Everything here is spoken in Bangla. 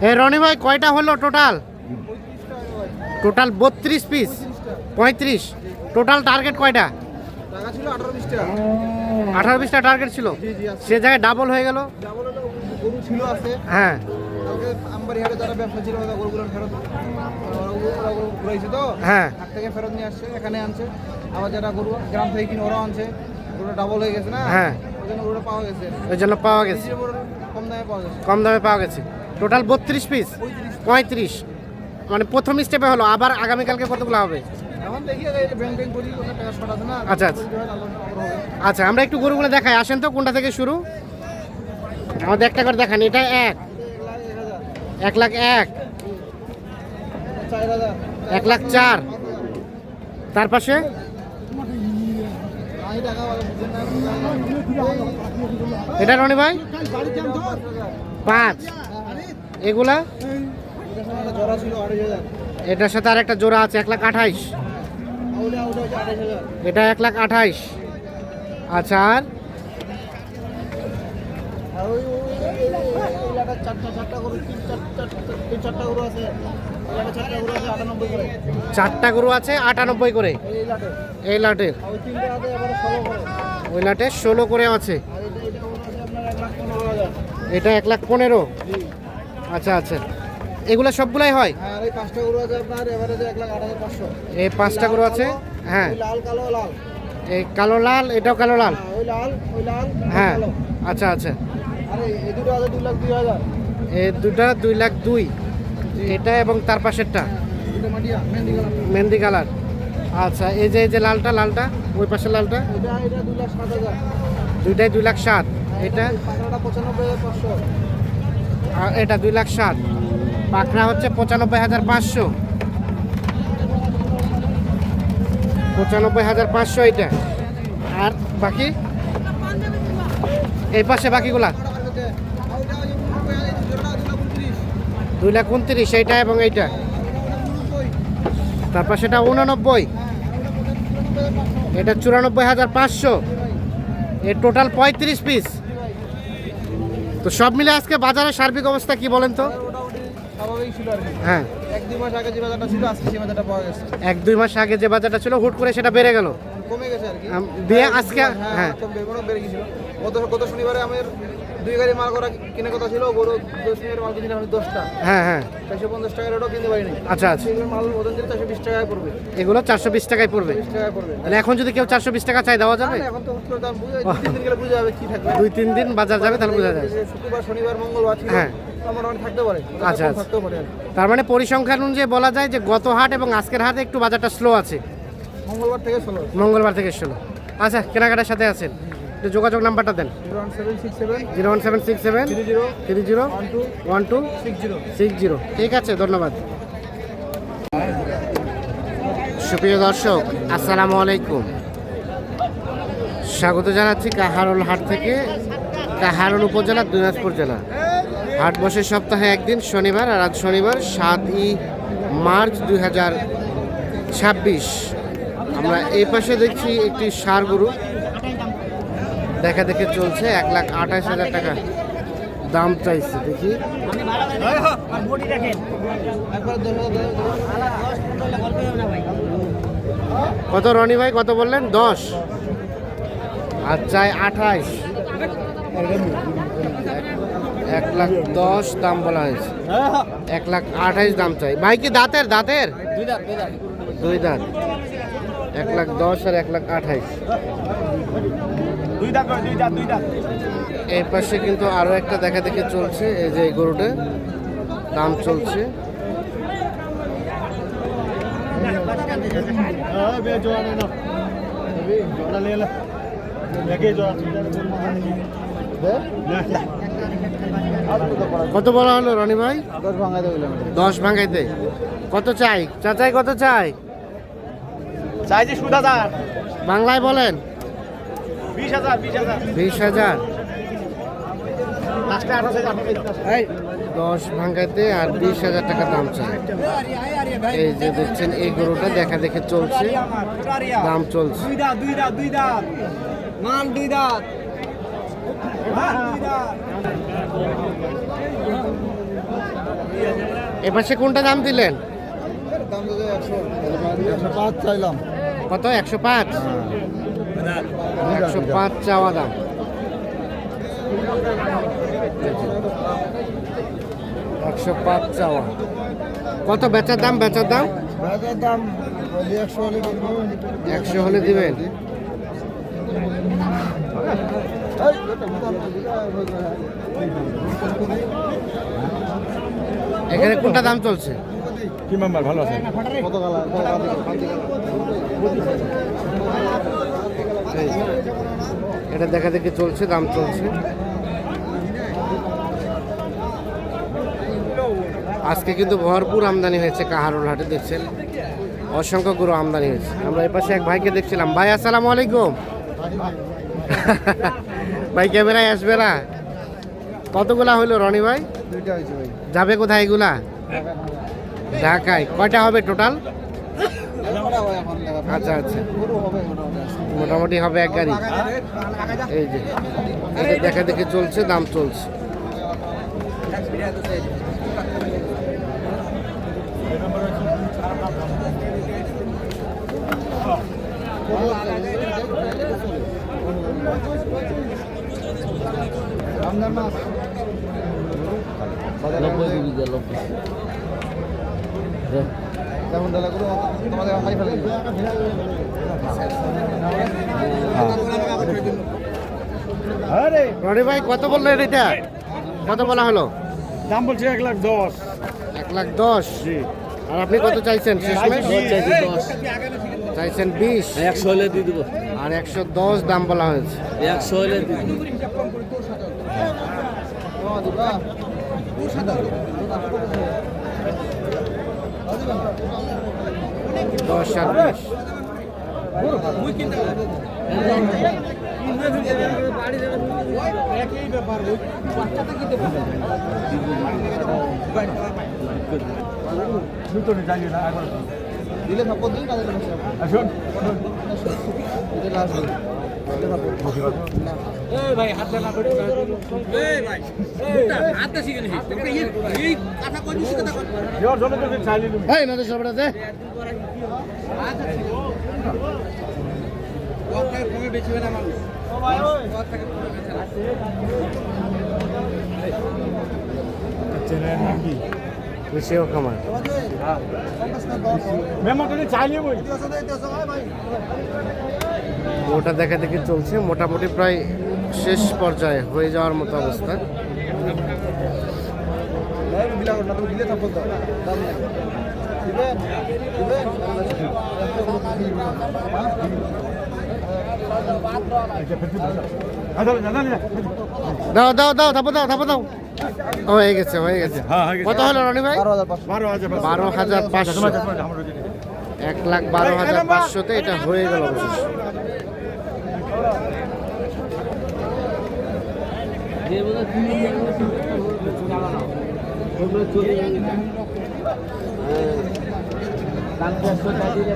এ রনি ভাই কয়টা হলো total? Total 32 piece, 35। Total target কয়টা? টাকা ছিল 18-20 টাকা। 18-20টা টার্গেট ছিল, সে জায়গায় ডাবল হয়ে গেল। গরু ছিল আছে, হ্যাঁ কালকে আমবাড়ি হাটে যারা ব্যবসা ছিল ওরা গরুগুলো ফেরত ঘুরাইছে তো, হ্যাঁ হাট থেকে ফেরত নিয়ে আসছে, এখানে আনছে। আবার যারা গরু গ্রাম থেকে কিনে ওরাও আনছে, গরুটা ডাবল হয়ে গেছে না, হ্যাঁ ওই জন্য গরুটা পাওয়া গেছে, ওই জন্য পাওয়া গেছে, কম দামে পাওয়া গেছে। কম দামে পাওয়া গেছে। Total 32 piece, 35। মানে প্রথম স্টেপে হলো, আবার আগামীকালকে কতগুলো হবে? এখন দেখি ব্যাংক ব্যাংক করি, ওখানে টাকা শর্ট আছে না। আচ্ছা আচ্ছা আচ্ছা, আমরা একটু গরুগুলো দেখাই, আসেন তো কোনটা থেকে শুরু? আমাদের একটা করে দেখান। এটা 1,01,000, 1,04,000। তার পাশে এটা রনি ভাই 5। এগুলা জোড়া ছিল 28,000, এটার সাথে আর একটা জোড়া আছে 1,28,000। এটা 1,28,000। আচ্ছা, আর চারটা গরু আছে 98 করে এই লাটের, ওই লাটে 16 করে আছে। এটা 1,15,000। আচ্ছা আচ্ছা, এগুলো সবগুলাই হয়? এই 5টা গরু আছে আপনার এভারেজে 1,08,500। এই 5টা গরু আছে, হ্যাঁ। লাল কালো লাল, এই কালো লাল, এটাও কালো লাল, ওই লাল হ্যাঁ। আচ্ছা আচ্ছা, আরে এই দুটো আছে 2,02,000। এই দুটা 2,02,000। এটা এবং তার পাশেরটা এটা মাটিয়া মেহেন্দি কালার। আচ্ছা, এই যে লালটা, ওই পাশের লালটা, এটা 2,07,000। দুইটাই 2,07,000। এটা পাকড়াটা 95,500। আর এটা 2,07,000। পাখরা হচ্ছে 95,500। 95,500 এটা। আর বাকি এই পাশে বাকিগুলা 2,29,000 এইটা এবং এইটা। তারপর সেটা 89, এটা 94,500। এর টোটাল 35 পিস। তো সব মিলে আজকে বাজারের সার্বিক অবস্থা কি বলেন তো? স্বাভাবিক ছিল আর কি। হ্যাঁ, 1-2 মাস আগে যে বাজারটা ছিল আজকে সেই বাজারটা পাওয়া গেছে। 1-2 মাস আগে যে বাজারটা ছিল হুট করে সেটা বেড়ে গেল, কমে গেছে আর কি। দিয়ে আজকে হ্যাঁ বেড়ে গেছিল। গত শনিবারে আমার 2 গাড়ি মাল করা কিনে কথা ছিল, গরু 10 মিনিটের মাল কিনছিলাম আমি 10টা। হ্যাঁ হ্যাঁ 450 টাকার ওটাও কিনতে পারিনি। আচ্ছা আচ্ছা, এগুলো মাল ওজন দিলে 420 টাকায় পড়বে। এগুলো 420 টাকায় পড়বে। 20 টাকায় পড়বে। তাহলে এখন যদি কেউ 420 টাকা চাই দেওয়া যাবে? না, এখন তো হুট করে দাম বুঝে 2-3 দিন গেলে বুঝে যাবে কি থাকবে। 2-3 দিন বাজার যাবে তাহলে বোঝা যাবে। শুক্রবার শনিবার মঙ্গলবার ছিল, হ্যাঁ মোটামুটি থাকতে পারে। আচ্ছা আচ্ছা, থাকতেও পারে আর কি। তার মানে পরিসংখ্যান অনুযায়ী বলা যায় যে গত হাট এবং আজকের হাটে একটু বাজারটা স্লো আছে। মঙ্গলবার থেকে ষোলো। মঙ্গলবার থেকে স্লো। আচ্ছা, কেনাকাটার সাথে আছেন, একটু যোগাযোগ নাম্বারটা দেন। 01767 01767 30 1260। ঠিক আছে, ধন্যবাদ। সুপ্রিয় দর্শক, আসসালামু আলাইকুম। স্বাগত জানাচ্ছি কাহারোল হাট থেকে। কাহারোল উপজেলা, দিনাজপুর জেলা। হাট বসে সপ্তাহে একদিন, শনিবার। আর আজ শনিবার 7ই মার্চ 2026। আমরা এই পাশে দেখছি একটি ষাঁড় গরু দেখা দেখে চলছে, 1,28,000 টাকা দাম চাইছে। দেখি কত রনি ভাই, কত বললেন? 10 আর চাই 28। 1,10,000 দাম বলা হয়েছে, 1,28,000 দাম চাই। ভাই কি দাঁতের? দুই দাঁত। 1,10,000 আর 1,28,000। এই পাশে কিন্তু আরো একটা দেখা দেখে চলছে, এই যে এই গরুটা দাম চলছে। কত বলা হলো রনি ভাই? 10 ভাঙাইতে। কত চাই চাচাই, কত চাই? চাইছি 7,000। বাংলায় বলেন। 20,000। 20,000। 10 ভাঙাইতে আর 20,000 টাকা দাম চাই। এই যে দেখছেন এই গরুটা দেখা দেখে চলছে, দাম চলছে। দুই দাঁত মাল, 2 দাঁত। এপাশে কোনটা দাম দিলেন? দাম তো 105 চাইলাম। কত? 105? 105 চাওয়া দাম। 105 চাওয়া। কত বেচার দাম? বেচার দাম বাজার দাম 100 হলে দিবেন। এখানে কোনটা দাম চলছে? কি মেম্বার ভালো আছে? কত কালার? এটা দেখা দেখি চলছে, দাম চলছে। আজকে কিন্তু ভরপুর আমদানি হয়েছে কাহারোল হাটে, দেখছেন অসংখ্য গরু আমদানি হয়েছে। আমরা এই পাশে এক ভাইকে দেখছিলাম। ভাই আসসালামু আলাইকুম। ভাই ক্যামেরায় আসবে না? কতগুলা হইলো রনি ভাই? দুইটা হয়েছে ভাই। যাবে কোথায় এগুলা? ঢাকায়। কয়টা হবে টোটাল? আচ্ছা আচ্ছা, মোটামুটি হবে এক গাড়ি। এই যে এটা দেখা দেখে চলছে, দাম চলছে। রনি ভাই কত বললেন এটা? কত বলা হলো? দাম বলছে 1,10,000। 1,10,000। আর আপনি কত চাইছেন শেষমেশ? চাইছেন 20। 100 হলে দিয়ে দেবো। আর 110 দাম বলা হয়েছে। 100 হলে দিয়ে দেবো। 10 আর 20। দিলে সব দিন কাজে আসুন এটা লাস্ট দিন। ভাই হাত না করে ভাই হাত শিখে নি এই কথা কই দিছি কথা কই ইয়ার জন্য তো চাইলি তুমি। এই নদে সবটা দে। কমে বেচবে না মানুষ ও ভাই ওই থেকে কমে বেচে না চেনের নাম কি? বেশিও খামার। মেমোটা চাইলি বই। ওটা দেখা দেখি চলছে, মোটামুটি প্রায় শেষ পর্যায়ে হয়ে যাওয়ার মতো অবস্থা। দিলে সব বলতো দাম নাই। দিবেন দিবেন দাও দাও দাও, ধাপো দাও, ধাপো দাও। হয়ে গেছে, হয়ে গেছে। কত হলো রনি ভাই? 12,500। 1,12,500-তে এটা হয়ে গেল অবশেষে। দিয়ে বলে তুমি তোমরা চলে যাবে দাম 400 টাকা দিয়ে